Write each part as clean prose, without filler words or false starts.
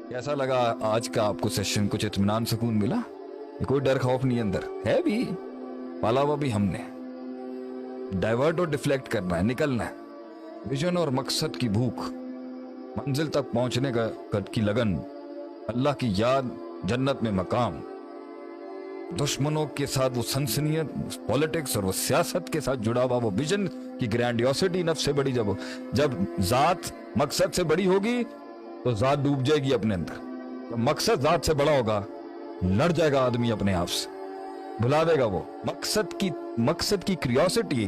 कैसा लगा आज का आपको सेशन? कुछ इत्मीनान सुकून मिला? कोई डर खौफ नहीं अंदर है भी, पाला हुआ भी हमने। डाइवर्ट और डिफ्लेक्ट करना है, निकलना है। विजन और मकसद की भूख, मंजिल तक पहुंचने की लगन, अल्लाह की याद, जन्नत में मकाम। दुश्मनों के साथ वो सनसनियत, पॉलिटिक्स और वो सियासत के साथ जुड़ा हुआ वो विजन की ग्रैंडियोसिटी नफ्स से बड़ी। जब जात मकसद से बड़ी होगी तो जात डूब जाएगी अपने अंदर। जब मकसद जात से बड़ा होगा, लड़ जाएगा आदमी अपने आप से, भुला देगा वो मकसद की क्यूरियोसिटी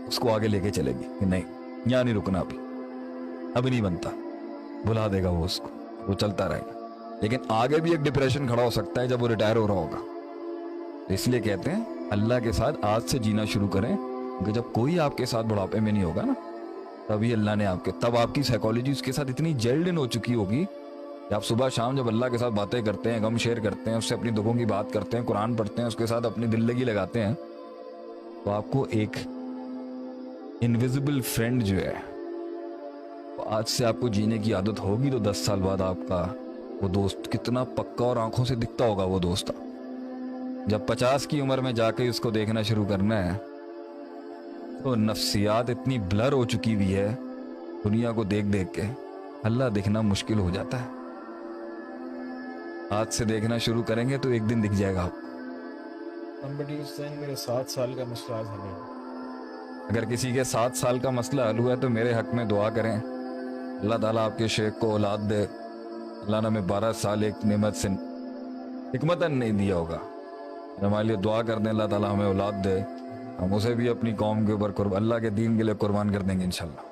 उसको आगे लेके चलेगी कि नहीं, यहाँ नहीं रुकना, अभी नहीं बनता, भुला देगा वो उसको, वो चलता रहेगा। लेकिन आगे भी एक डिप्रेशन खड़ा हो सकता है जब वो रिटायर हो रहा होगा। तो इसलिए कहते हैं अल्लाह के साथ आज से जीना शुरू करें, क्योंकि जब कोई आपके साथ बुढ़ापे में नहीं होगा ना, तभी अल्लाह ने तब आपकी साइकोलॉजी उसके साथ इतनी जेल्ड इन हो चुकी होगी कि आप सुबह शाम जब अल्लाह के साथ बातें करते हैं, गम शेयर करते हैं, उससे अपनी दुखों की बात करते हैं, कुरान पढ़ते हैं, उसके साथ अपनी दिल लगी लगाते हैं, तो आपको एक इनविजिबल फ्रेंड जो है, तो आज से आपको जीने की आदत होगी तो 10 साल बाद आपका वो दोस्त कितना पक्का और आंखों से दिखता होगा वो दोस्त। जब 50 की उम्र में जाके उसको देखना शुरू करना है तो नफ्सियात इतनी ब्लर हो चुकी हुई है दुनिया को देख देख के, अल्लाह दिखना मुश्किल हो जाता है। आज से देखना शुरू करेंगे तो एक दिन दिख जाएगा आपको। Somebody is saying मेरे 7 साल का मसला आज हल है। अगर किसी के 7 साल का मसला हल हुआ है तो मेरे हक में दुआ करें, अल्लाह ताला आपके शेख को औलाद दे। अल्लाह ने हमें 12 साल एक नेमत से हिकमतन नहीं दिया होगा, हमारे लिए दुआ कर दें अल्लाह ताला हमें औलाद दे, हम उसे भी अपनी कौम के ऊपर अल्लाह के दीन के लिए कुर्बान कर देंगे इंशाल्लाह।